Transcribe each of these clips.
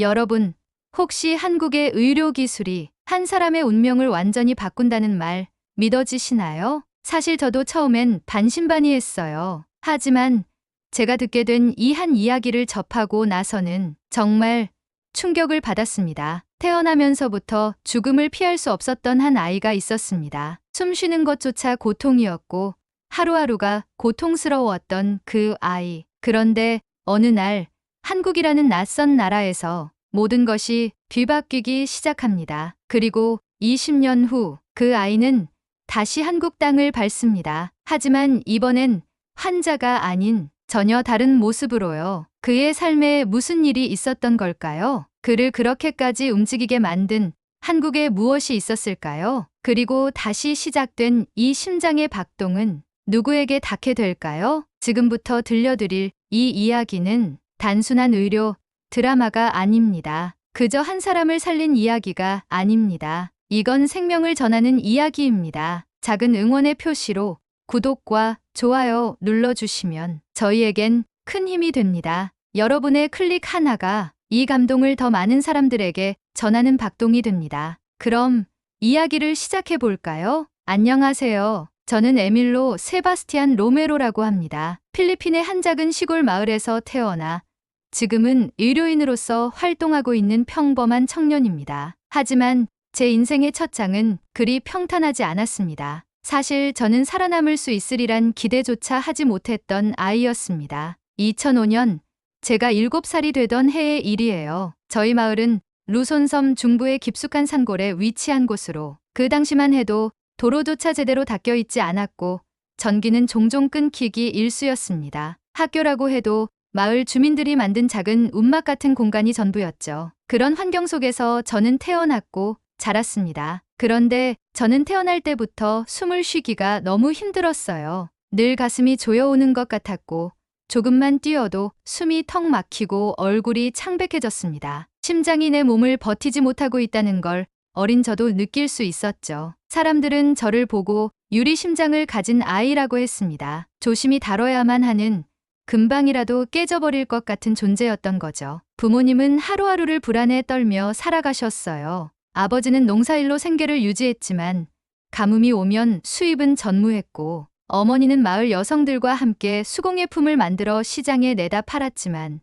여러분, 혹시 한국의 의료 기술이 한 사람의 운명을 완전히 바꾼다는 말 믿어지시나요? 사실 저도 처음엔 반신반의했어요. 하지만 제가 듣게 된 이 한 이야기를 접하고 나서는 정말 충격을 받았습니다. 태어나면서부터 죽음을 피할 수 없었던 한 아이가 있었습니다. 숨 쉬는 것조차 고통이었고 하루하루가 고통스러웠던 그 아이. 그런데 어느 날 한국이라는 낯선 나라에서 모든 것이 뒤바뀌기 시작합니다. 그리고 20년 후 그 아이는 다시 한국 땅을 밟습니다. 하지만 이번엔 환자가 아닌 전혀 다른 모습으로요. 그의 삶에 무슨 일이 있었던 걸까요? 그를 그렇게까지 움직이게 만든 한국에 무엇이 있었을까요? 그리고 다시 시작된 이 심장의 박동은 누구에게 닿게 될까요? 지금부터 들려드릴 이 이야기는 단순한 의료 드라마가 아닙니다. 그저 한 사람을 살린 이야기가 아닙니다. 이건 생명을 전하는 이야기입니다. 작은 응원의 표시로 구독과 좋아요 눌러주시면 저희에겐 큰 힘이 됩니다. 여러분의 클릭 하나가 이 감동을 더 많은 사람들에게 전하는 박동이 됩니다. 그럼 이야기를 시작해 볼까요? 안녕하세요. 저는 에밀로 세바스티안 로메로라고 합니다. 필리핀의 한 작은 시골 마을에서 태어나 지금은 의료인으로서 활동하고 있는 평범한 청년입니다. 하지만 제 인생의 첫 장은 그리 평탄하지 않았습니다. 사실 저는 살아남을 수 있으리란 기대조차 하지 못했던 아이였습니다. 2005년 제가 7살이 되던 해의 일이에요. 저희 마을은 루손섬 중부의 깊숙한 산골에 위치한 곳으로 그 당시만 해도 도로조차 제대로 닦여 있지 않았고 전기는 종종 끊기기 일쑤였습니다. 학교라고 해도 마을 주민들이 만든 작은 움막 같은 공간이 전부였죠. 그런 환경 속에서 저는 태어났고 자랐습니다. 그런데 저는 태어날 때부터 숨을 쉬기가 너무 힘들었어요. 늘 가슴이 조여오는 것 같았고 조금만 뛰어도 숨이 턱 막히고 얼굴이 창백해졌습니다. 심장이 내 몸을 버티지 못하고 있다는 걸 어린 저도 느낄 수 있었죠. 사람들은 저를 보고 유리 심장을 가진 아이라고 했습니다. 조심히 다뤄야만 하는 금방이라도 깨져버릴 것 같은 존재였던 거죠. 부모님은 하루하루를 불안에 떨며 살아가셨어요. 아버지는 농사일로 생계를 유지했지만 가뭄이 오면 수입은 전무했고 어머니는 마을 여성들과 함께 수공예품을 만들어 시장에 내다 팔았지만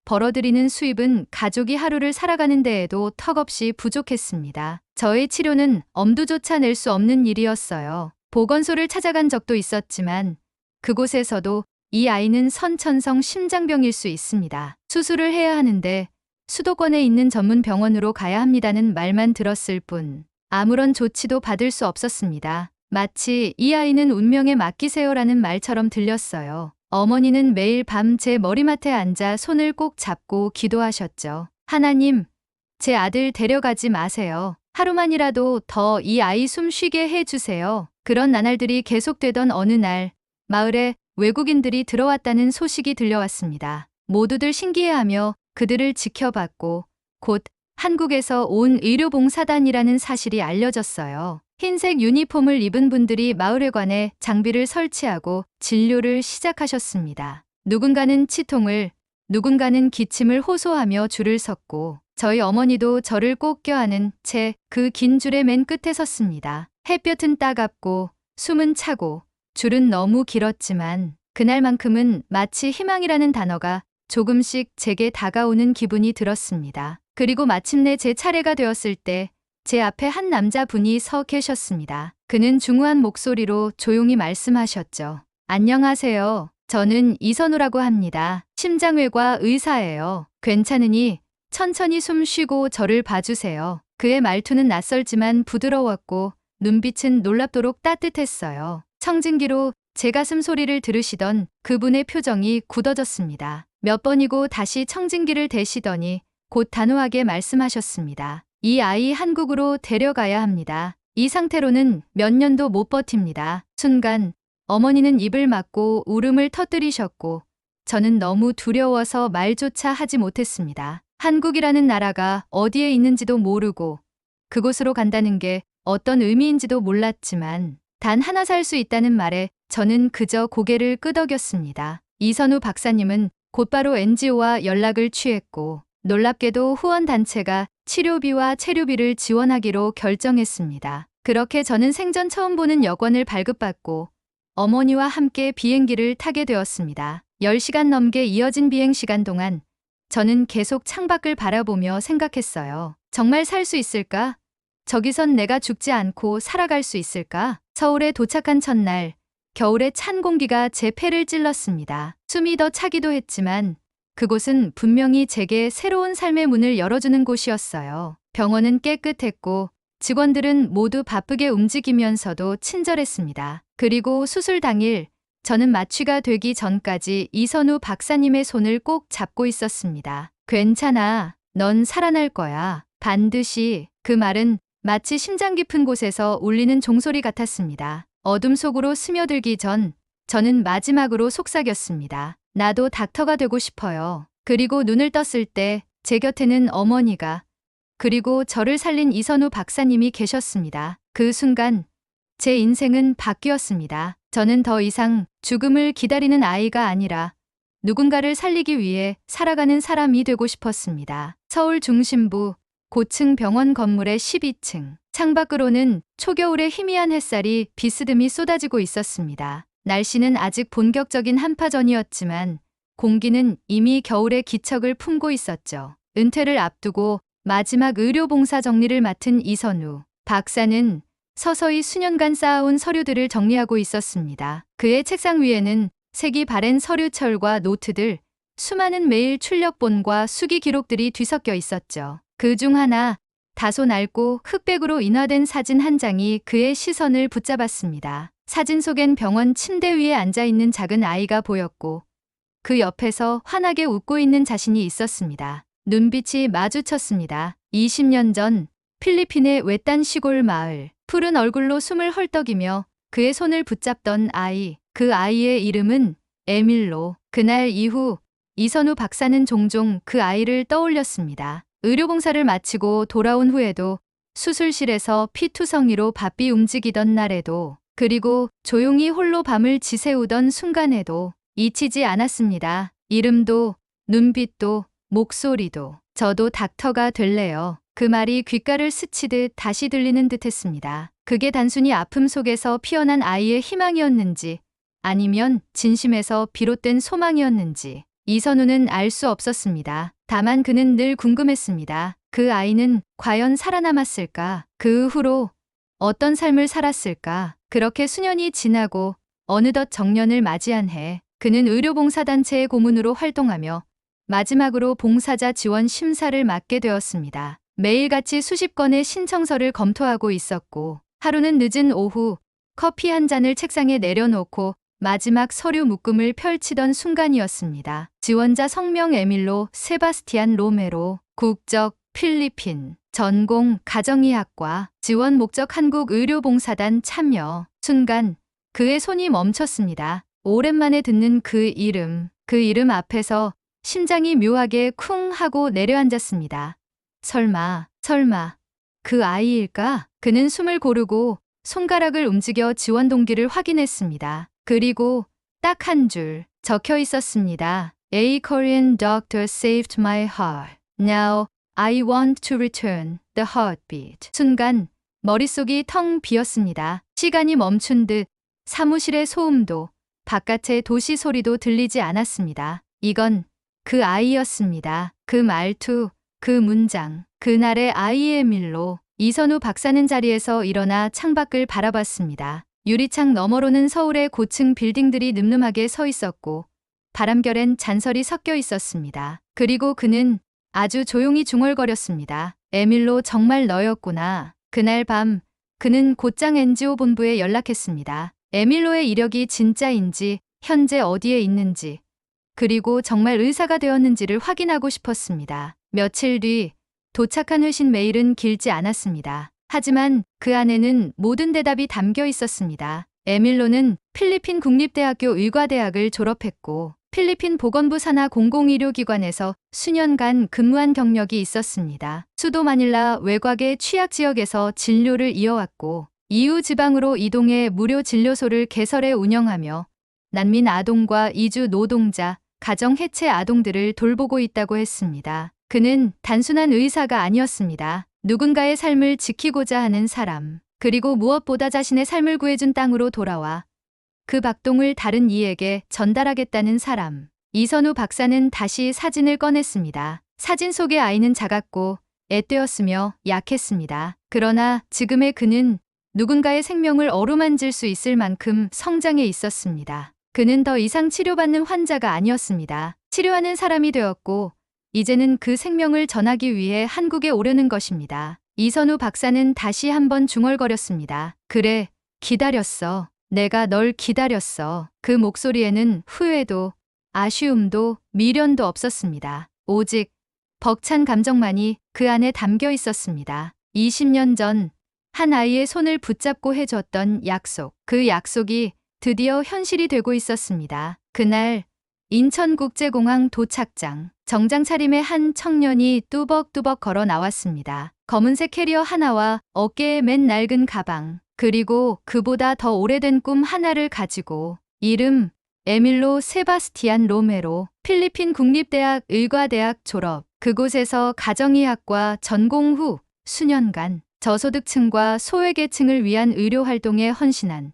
벌어들이는 수입은 가족이 하루를 살아가는 데에도 턱없이 부족했습니다. 저의 치료는 엄두조차 낼 수 없는 일이었어요. 보건소를 찾아간 적도 있었지만 그곳에서도 이 아이는 선천성 심장병일 수 있습니다. 수술을 해야 하는데 수도권에 있는 전문 병원으로 가야 합니다는 말만 들었을 뿐 아무런 조치도 받을 수 없었습니다. 마치 이 아이는 운명에 맡기세요라는 말처럼 들렸어요. 어머니는 매일 밤 제 머리맡에 앉아 손을 꼭 잡고 기도하셨죠. 하나님, 제 아들 데려가지 마세요. 하루만이라도 더 이 아이 숨 쉬게 해주세요. 그런 나날들이 계속되던 어느 날 마을에 외국인들이 들어왔다는 소식이 들려왔습니다. 모두들 신기해하며 그들을 지켜봤고 곧 한국에서 온 의료봉사단이라는 사실이 알려졌어요. 흰색 유니폼을 입은 분들이 마을회관에 장비를 설치하고 진료를 시작하셨습니다. 누군가는 치통을, 누군가는 기침을 호소하며 줄을 섰고 저희 어머니도 저를 꼭 껴안은 채 그 긴 줄의 맨 끝에 섰습니다. 햇볕은 따갑고 숨은 차고 줄은 너무 길었지만 그날만큼은 마치 희망이라는 단어가 조금씩 제게 다가오는 기분이 들었습니다. 그리고 마침내 제 차례가 되었을 때 제 앞에 한 남자분이 서 계셨습니다. 그는 중후한 목소리로 조용히 말씀하셨죠. 안녕하세요. 저는 이선우라고 합니다. 심장외과 의사예요. 괜찮으니 천천히 숨 쉬고 저를 봐주세요. 그의 말투는 낯설지만 부드러웠고 눈빛은 놀랍도록 따뜻했어요. 청진기로 제 가슴 소리를 들으시던 그분의 표정이 굳어졌습니다. 몇 번이고 다시 청진기를 대시더니 곧 단호하게 말씀하셨습니다. 이 아이 한국으로 데려가야 합니다. 이 상태로는 몇 년도 못 버팁니다. 순간 어머니는 입을 막고 울음을 터뜨리셨고 저는 너무 두려워서 말조차 하지 못했습니다. 한국이라는 나라가 어디에 있는지도 모르고 그곳으로 간다는 게 어떤 의미인지도 몰랐지만 단 하나 살 수 있다는 말에 저는 그저 고개를 끄덕였습니다. 이선우 박사님은 곧바로 NGO와 연락을 취했고 놀랍게도 후원단체가 치료비와 체류비를 지원하기로 결정했습니다. 그렇게 저는 생전 처음 보는 여권을 발급받고 어머니와 함께 비행기를 타게 되었습니다. 10시간 넘게 이어진 비행 시간 동안 저는 계속 창밖을 바라보며 생각했어요. 정말 살 수 있을까? 저기선 내가 죽지 않고 살아갈 수 있을까? 서울에 도착한 첫날, 겨울의 찬 공기가 제 폐를 찔렀습니다. 숨이 더 차기도 했지만 그곳은 분명히 제게 새로운 삶의 문을 열어주는 곳이었어요. 병원은 깨끗했고 직원들은 모두 바쁘게 움직이면서도 친절했습니다. 그리고 수술 당일 저는 마취가 되기 전까지 이선우 박사님의 손을 꼭 잡고 있었습니다. 괜찮아. 넌 살아날 거야. 반드시. 그 말은 마치 심장 깊은 곳에서 울리는 종소리 같았습니다. 어둠 속으로 스며들기 전 저는 마지막으로 속삭였습니다. 나도 닥터가 되고 싶어요. 그리고 눈을 떴을 때 제 곁에는 어머니가 그리고 저를 살린 이선우 박사님이 계셨습니다. 그 순간 제 인생은 바뀌었습니다. 저는 더 이상 죽음을 기다리는 아이가 아니라 누군가를 살리기 위해 살아가는 사람이 되고 싶었습니다. 서울 중심부 고층 병원 건물의 12층. 창밖으로는 초겨울의 희미한 햇살이 비스듬히 쏟아지고 있었습니다. 날씨는 아직 본격적인 한파전이었지만 공기는 이미 겨울의 기척을 품고 있었죠. 은퇴를 앞두고 마지막 의료봉사 정리를 맡은 이선우 박사는 서서히 수년간 쌓아온 서류들을 정리하고 있었습니다. 그의 책상 위에는 색이 바랜 서류철과 노트들, 수많은 메일 출력본과 수기 기록들이 뒤섞여 있었죠. 그 중 하나, 다소 낡고 흑백으로 인화된 사진 한 장이 그의 시선을 붙잡았습니다. 사진 속엔 병원 침대 위에 앉아있는 작은 아이가 보였고 그 옆에서 환하게 웃고 있는 자신이 있었습니다. 눈빛이 마주쳤습니다. 20년 전 필리핀의 외딴 시골 마을. 푸른 얼굴로 숨을 헐떡이며 그의 손을 붙잡던 아이. 그 아이의 이름은 에밀로. 그날 이후 이선우 박사는 종종 그 아이를 떠올렸습니다. 의료봉사를 마치고 돌아온 후에도 수술실에서 피투성이로 바삐 움직이던 날에도 그리고 조용히 홀로 밤을 지새우던 순간에도 잊히지 않았습니다. 이름도 눈빛도 목소리도. 저도 닥터가 될래요. 그 말이 귓가를 스치듯 다시 들리는 듯했습니다. 그게 단순히 아픔 속에서 피어난 아이의 희망이었는지 아니면 진심에서 비롯된 소망이었는지 이선우는 알 수 없었습니다. 다만 그는 늘 궁금했습니다. 그 아이는 과연 살아남았을까? 그 후로 어떤 삶을 살았을까? 그렇게 수년이 지나고 어느덧 정년을 맞이한 해 그는 의료봉사단체의 고문으로 활동하며 마지막으로 봉사자 지원 심사를 맡게 되었습니다. 매일같이 수십 건의 신청서를 검토하고 있었고 하루는 늦은 오후 커피 한 잔을 책상에 내려놓고 마지막 서류 묶음을 펼치던 순간이었습니다. 지원자 성명 에밀로 세바스티안 로메로, 국적 필리핀, 전공 가정의학과, 지원 목적 한국의료봉사단 참여. 순간 그의 손이 멈췄습니다. 오랜만에 듣는 그 이름 앞에서 심장이 묘하게 쿵 하고 내려앉았습니다. 설마 그 아이일까? 그는 숨을 고르고 손가락을 움직여 지원 동기를 확인했습니다. 그리고 딱 한 줄 적혀 있었습니다. A Korean doctor saved my heart. Now I want to return the heartbeat. 순간 머릿속이 텅 비었습니다. 시간이 멈춘 듯 사무실의 소음도 바깥의 도시 소리도 들리지 않았습니다. 이건 그 아이였습니다. 그 말투, 그 문장, 그날의 아이의 밀로. 이선우 박사는 자리에서 일어나 창밖을 바라봤습니다. 유리창 너머로는 서울의 고층 빌딩들이 늠름하게 서 있었고 바람결엔 잔설이 섞여 있었습니다. 그리고 그는 아주 조용히 중얼거렸습니다. 에밀로 정말 너였구나. 그날 밤 그는 곧장 NGO 본부에 연락했습니다. 에밀로의 이력이 진짜인지 현재 어디에 있는지 그리고 정말 의사가 되었는지를 확인하고 싶었습니다. 며칠 뒤 도착한 회신 메일은 길지 않았습니다. 하지만 그 안에는 모든 대답이 담겨 있었습니다. 에밀로는 필리핀 국립대학교 의과대학을 졸업했고 필리핀 보건부 산하 공공의료기관에서 수년간 근무한 경력이 있었습니다. 수도 마닐라 외곽의 취약 지역에서 진료를 이어왔고 이후 지방으로 이동해 무료 진료소를 개설해 운영하며 난민 아동과 이주 노동자, 가정 해체 아동들을 돌보고 있다고 했습니다. 그는 단순한 의사가 아니었습니다. 누군가의 삶을 지키고자 하는 사람, 그리고 무엇보다 자신의 삶을 구해준 땅으로 돌아와 그 박동을 다른 이에게 전달하겠다는 사람. 이선우 박사는 다시 사진을 꺼냈습니다. 사진 속의 아이는 작았고 앳되었으며 약했습니다. 그러나 지금의 그는 누군가의 생명을 어루만질 수 있을 만큼 성장해 있었습니다. 그는 더 이상 치료받는 환자가 아니었습니다. 치료하는 사람이 되었고 이제는 그 생명을 전하기 위해 한국에 오려는 것입니다. 이선우 박사는 다시 한번 중얼거렸습니다. 그래, 기다렸어. 내가 널 기다렸어. 그 목소리에는 후회도, 아쉬움도, 미련도 없었습니다. 오직 벅찬 감정만이 그 안에 담겨 있었습니다. 20년 전 한 아이의 손을 붙잡고 해줬던 약속. 그 약속이 드디어 현실이 되고 있었습니다. 그날 인천국제공항 도착장. 정장 차림의 한 청년이 뚜벅뚜벅 걸어 나왔습니다. 검은색 캐리어 하나와 어깨에 맨 낡은 가방, 그리고 그보다 더 오래된 꿈 하나를 가지고. 이름 에밀로 세바스티안 로메로. 필리핀 국립대학 의과대학 졸업. 그곳에서 가정의학과 전공 후 수년간 저소득층과 소외계층을 위한 의료활동에 헌신한,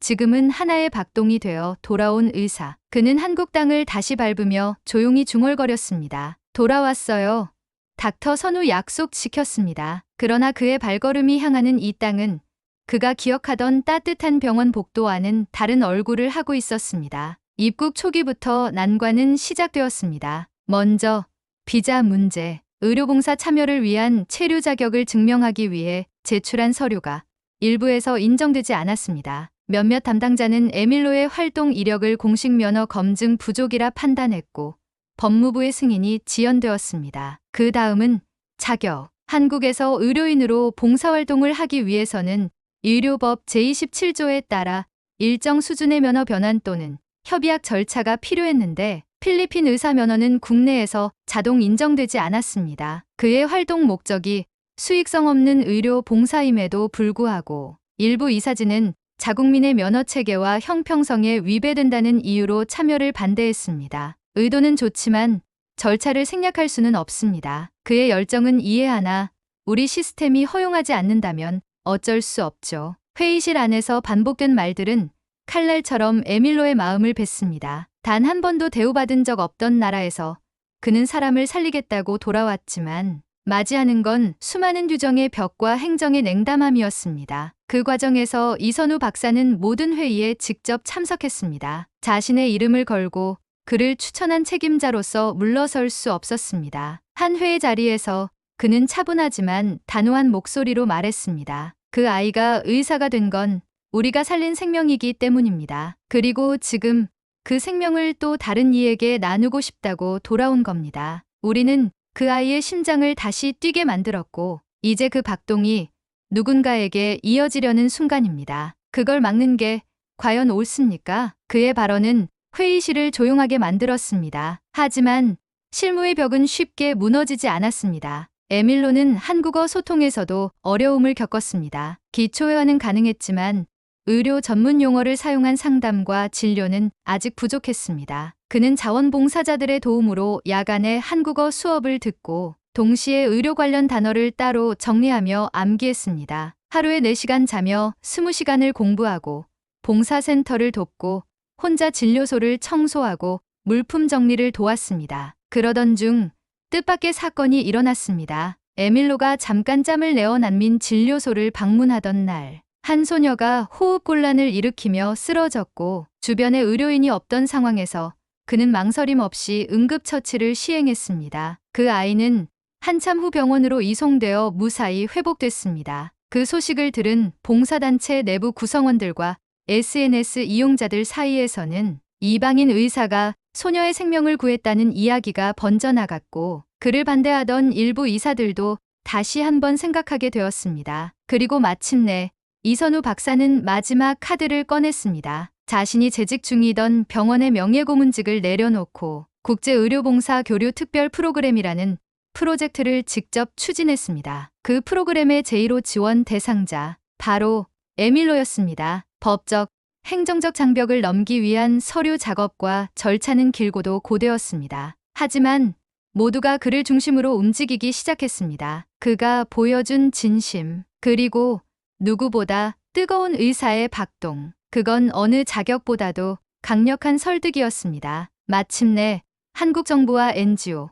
지금은 하나의 박동이 되어 돌아온 의사. 그는 한국 땅을 다시 밟으며 조용히 중얼거렸습니다. 돌아왔어요. 닥터 선우 약속 지켰습니다. 그러나 그의 발걸음이 향하는 이 땅은 그가 기억하던 따뜻한 병원 복도와는 다른 얼굴을 하고 있었습니다. 입국 초기부터 난관은 시작되었습니다. 먼저 비자 문제. 의료봉사 참여를 위한 체류 자격을 증명하기 위해 제출한 서류가 일부에서 인정되지 않았습니다. 몇몇 담당자는 에밀로의 활동 이력을 공식 면허 검증 부족이라 판단했고 법무부의 승인이 지연되었습니다. 그 다음은 자격. 한국에서 의료인으로 봉사활동을 하기 위해서는 의료법 제27조에 따라 일정 수준의 면허 변환 또는 협의약 절차가 필요했는데 필리핀 의사 면허는 국내에서 자동 인정되지 않았습니다. 그의 활동 목적이 수익성 없는 의료 봉사임에도 불구하고 일부 이사진은 자국민의 면허 체계와 형평성에 위배된다는 이유로 참여를 반대했습니다. 의도는 좋지만 절차를 생략할 수는 없습니다. 그의 열정은 이해하나 우리 시스템이 허용하지 않는다면 어쩔 수 없죠. 회의실 안에서 반복된 말들은 칼날처럼 에밀로의 마음을 뱄습니다. 단 한 번도 대우받은 적 없던 나라에서 그는 사람을 살리겠다고 돌아왔지만 맞이하는 건 수많은 규정의 벽과 행정의 냉담함이었습니다. 그 과정에서 이선우 박사는 모든 회의에 직접 참석했습니다. 자신의 이름을 걸고 그를 추천한 책임자로서 물러설 수 없었습니다. 한 회의 자리에서 그는 차분하지만 단호한 목소리로 말했습니다. 그 아이가 의사가 된 건 우리가 살린 생명이기 때문입니다. 그리고 지금 그 생명을 또 다른 이에게 나누고 싶다고 돌아온 겁니다. 우리는 그 아이의 심장을 다시 뛰게 만들었고 이제 그 박동이 누군가에게 이어지려는 순간입니다. 그걸 막는 게 과연 옳습니까? 그의 발언은 회의실을 조용하게 만들었습니다. 하지만 실무의 벽은 쉽게 무너지지 않았습니다. 에밀로는 한국어 소통에서도 어려움을 겪었습니다. 기초회화는 가능했지만 의료 전문 용어를 사용한 상담과 진료는 아직 부족했습니다. 그는 자원봉사자들의 도움으로 야간에 한국어 수업을 듣고 동시에 의료 관련 단어를 따로 정리하며 암기했습니다. 하루에 4시간 자며 20시간을 공부하고 봉사센터를 돕고 혼자 진료소를 청소하고 물품 정리를 도왔습니다. 그러던 중 뜻밖의 사건이 일어났습니다. 에밀로가 잠깐 짬을 내어 난민 진료소를 방문하던 날, 한 소녀가 호흡곤란을 일으키며 쓰러졌고 주변에 의료인이 없던 상황에서 그는 망설임 없이 응급처치를 시행했습니다. 그 아이는 한참 후 병원으로 이송되어 무사히 회복됐습니다. 그 소식을 들은 봉사단체 내부 구성원들과 SNS 이용자들 사이에서는 이방인 의사가 소녀의 생명을 구했다는 이야기가 번져나갔고 그를 반대하던 일부 이사들도 다시 한번 생각하게 되었습니다. 그리고 마침내 이선우 박사는 마지막 카드를 꺼냈습니다. 자신이 재직 중이던 병원의 명예고문직을 내려놓고 국제의료봉사 교류 특별 프로그램이라는 프로젝트를 직접 추진했습니다. 그 프로그램의 제1호 지원 대상자, 바로 에밀로였습니다. 법적, 행정적 장벽을 넘기 위한 서류 작업과 절차는 길고도 고되었습니다. 하지만 모두가 그를 중심으로 움직이기 시작했습니다. 그가 보여준 진심, 그리고 누구보다 뜨거운 의사의 박동. 그건 어느 자격보다도 강력한 설득이었습니다. 마침내 한국 정부와 NGO,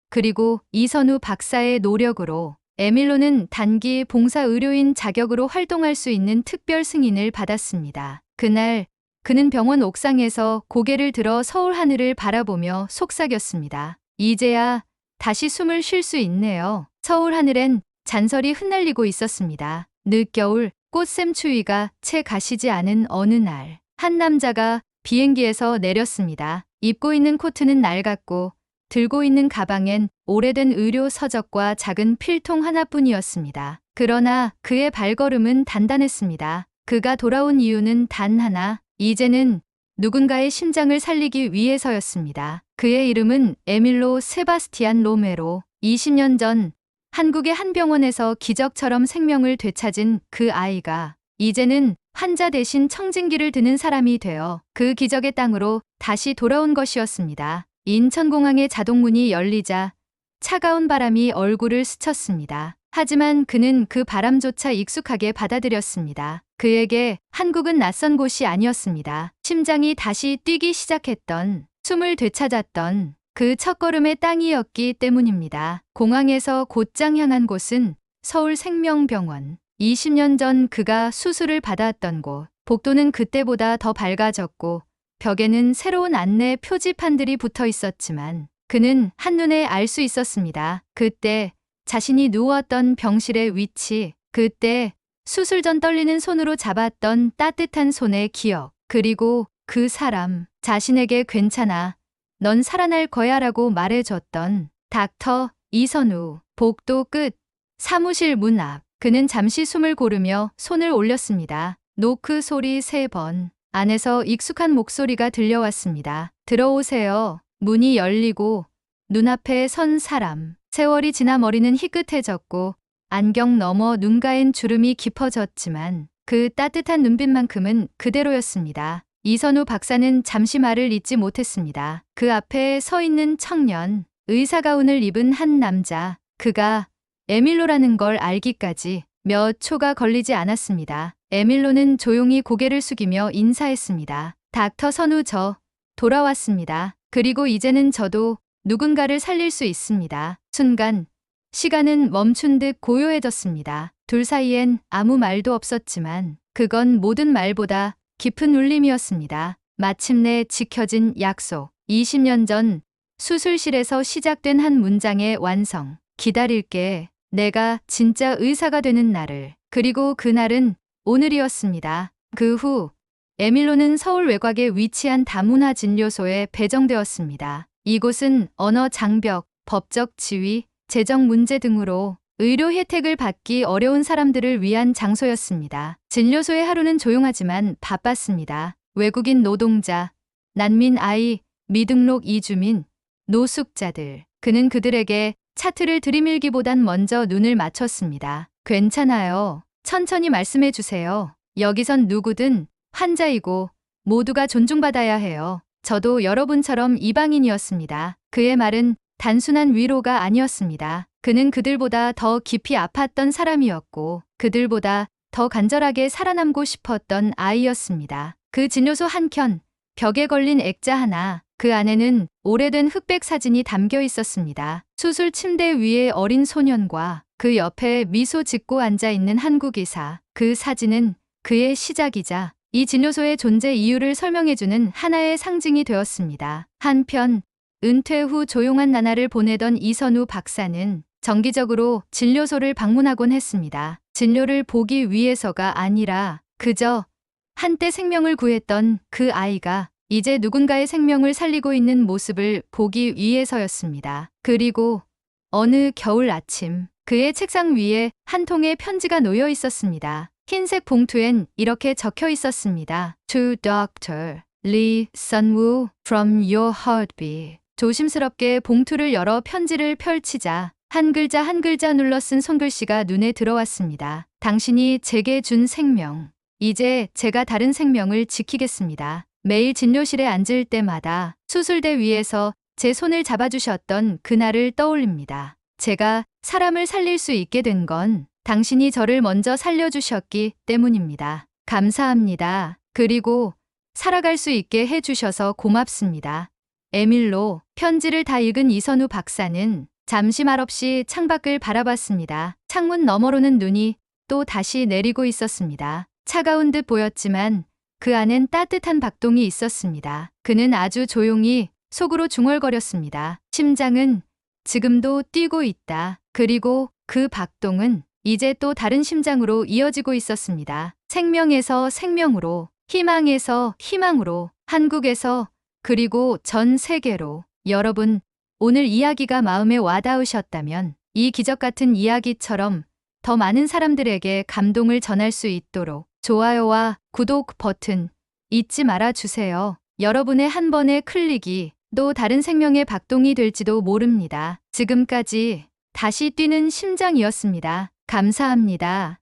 그리고 이선우 박사의 노력으로 에밀로는 단기 봉사의료인 자격으로 활동할 수 있는 특별 승인을 받았습니다. 그날 그는 병원 옥상에서 고개를 들어 서울 하늘을 바라보며 속삭였습니다. 이제야 다시 숨을 쉴 수 있네요. 서울 하늘엔 잔설이 흩날리고 있었습니다. 늦겨울 꽃샘 추위가 채 가시지 않은 어느 날, 한 남자가 비행기에서 내렸습니다. 입고 있는 코트는 낡았고 들고 있는 가방엔 오래된 의료 서적과 작은 필통 하나뿐이었습니다. 그러나 그의 발걸음은 단단했습니다. 그가 돌아온 이유는 단 하나, 이제는 누군가의 심장을 살리기 위해서였습니다. 그의 이름은 에밀로 세바스티안 로메로. 20년 전 한국의 한 병원에서 기적처럼 생명을 되찾은 그 아이가 이제는 환자 대신 청진기를 드는 사람이 되어 그 기적의 땅으로 다시 돌아온 것이었습니다. 인천공항의 자동문이 열리자 차가운 바람이 얼굴을 스쳤습니다. 하지만 그는 그 바람조차 익숙하게 받아들였습니다. 그에게 한국은 낯선 곳이 아니었습니다. 심장이 다시 뛰기 시작했던, 숨을 되찾았던 그 첫걸음의 땅이었기 때문입니다. 공항에서 곧장 향한 곳은 서울생명병원. 20년 전 그가 수술을 받았던 곳. 복도는 그때보다 더 밝아졌고 벽에는 새로운 안내 표지판들이 붙어 있었지만 그는 한눈에 알 수 있었습니다. 그때 자신이 누웠던 병실의 위치, 그때 수술 전 떨리는 손으로 잡았던 따뜻한 손의 기억, 그리고 그 사람, 자신에게 괜찮아, 넌 살아날 거야 라고 말해줬던 닥터 이선우. 복도 끝, 사무실 문 앞. 그는 잠시 숨을 고르며 손을 올렸습니다. 노크 소리 3번. 안에서 익숙한 목소리가 들려왔습니다. 들어오세요. 문이 열리고 눈앞에 선 사람. 세월이 지나 머리는 희끗해졌고 안경 너머 눈가엔 주름이 깊어졌지만 그 따뜻한 눈빛만큼은 그대로였습니다. 이선우 박사는 잠시 말을 잇지 못했습니다. 그 앞에 서 있는 청년, 의사 가운을 입은 한 남자, 그가 에밀로라는 걸 알기까지 몇 초가 걸리지 않았습니다. 에밀로는 조용히 고개를 숙이며 인사했습니다. 닥터 선우, 저 돌아왔습니다. 그리고 이제는 저도 누군가를 살릴 수 있습니다. 순간 시간은 멈춘 듯 고요해졌습니다. 둘 사이엔 아무 말도 없었지만 그건 모든 말보다 깊은 울림이었습니다. 마침내 지켜진 약속. 20년 전 수술실에서 시작된 한 문장의 완성. 기다릴게. 내가 진짜 의사가 되는 날을. 그리고 그날은 오늘이었습니다. 그 후 에밀로는 서울 외곽에 위치한 다문화 진료소에 배정되었습니다. 이곳은 언어 장벽, 법적 지위, 재정 문제 등으로 의료 혜택을 받기 어려운 사람들을 위한 장소였습니다. 진료소의 하루는 조용하지만 바빴습니다. 외국인 노동자, 난민 아이, 미등록 이주민, 노숙자들. 그는 그들에게 차트를 들이밀기보단 먼저 눈을 맞췄습니다. 괜찮아요. 천천히 말씀해 주세요. 여기선 누구든 환자이고 모두가 존중받아야 해요. 저도 여러분처럼 이방인이었습니다. 그의 말은 단순한 위로가 아니었습니다. 그는 그들보다 더 깊이 아팠던 사람이었고 그들보다 더 간절하게 살아남고 싶었던 아이였습니다. 그 진료소 한켠, 벽에 걸린 액자 하나, 그 안에는 오래된 흑백 사진이 담겨 있었습니다. 수술 침대 위에 어린 소년과 그 옆에 미소 짓고 앉아 있는 한국 의사. 그 사진은 그의 시작이자 이 진료소의 존재 이유를 설명해주는 하나의 상징이 되었습니다. 한편 은퇴 후 조용한 나날을 보내던 이선우 박사는 정기적으로 진료소를 방문하곤 했습니다. 진료를 보기 위해서가 아니라 그저 한때 생명을 구했던 그 아이가 이제 누군가의 생명을 살리고 있는 모습을 보기 위해서였습니다. 그리고 어느 겨울 아침, 그의 책상 위에 한 통의 편지가 놓여 있었습니다. 흰색 봉투엔 이렇게 적혀 있었습니다. To Dr. Lee Sun-woo from your heartbeat. 조심스럽게 봉투를 열어 편지를 펼치자 한 글자 한 글자 눌러 쓴 손글씨가 눈에 들어왔습니다. 당신이 제게 준 생명. 이제 제가 다른 생명을 지키겠습니다. 매일 진료실에 앉을 때마다 수술대 위에서 제 손을 잡아주셨던 그날을 떠올립니다. 제가 사람을 살릴 수 있게 된 건 당신이 저를 먼저 살려주셨기 때문입니다. 감사합니다. 그리고 살아갈 수 있게 해주셔서 고맙습니다. 에밀로. 편지를 다 읽은 이선우 박사는 잠시 말없이 창밖을 바라봤습니다. 창문 너머로는 눈이 또 다시 내리고 있었습니다. 차가운 듯 보였지만 그 안엔 따뜻한 박동이 있었습니다. 그는 아주 조용히 속으로 중얼거렸습니다. 심장은 지금도 뛰고 있다. 그리고 그 박동은 이제 또 다른 심장으로 이어지고 있었습니다. 생명에서 생명으로, 희망에서 희망으로, 한국에서 그리고 전 세계로. 여러분, 오늘 이야기가 마음에 와닿으셨다면 이 기적 같은 이야기처럼 더 많은 사람들에게 감동을 전할 수 있도록 좋아요와 구독 버튼 잊지 말아 주세요. 여러분의 한 번의 클릭이 또 다른 생명의 박동이 될지도 모릅니다. 지금까지 다시 뛰는 심장이었습니다. 감사합니다.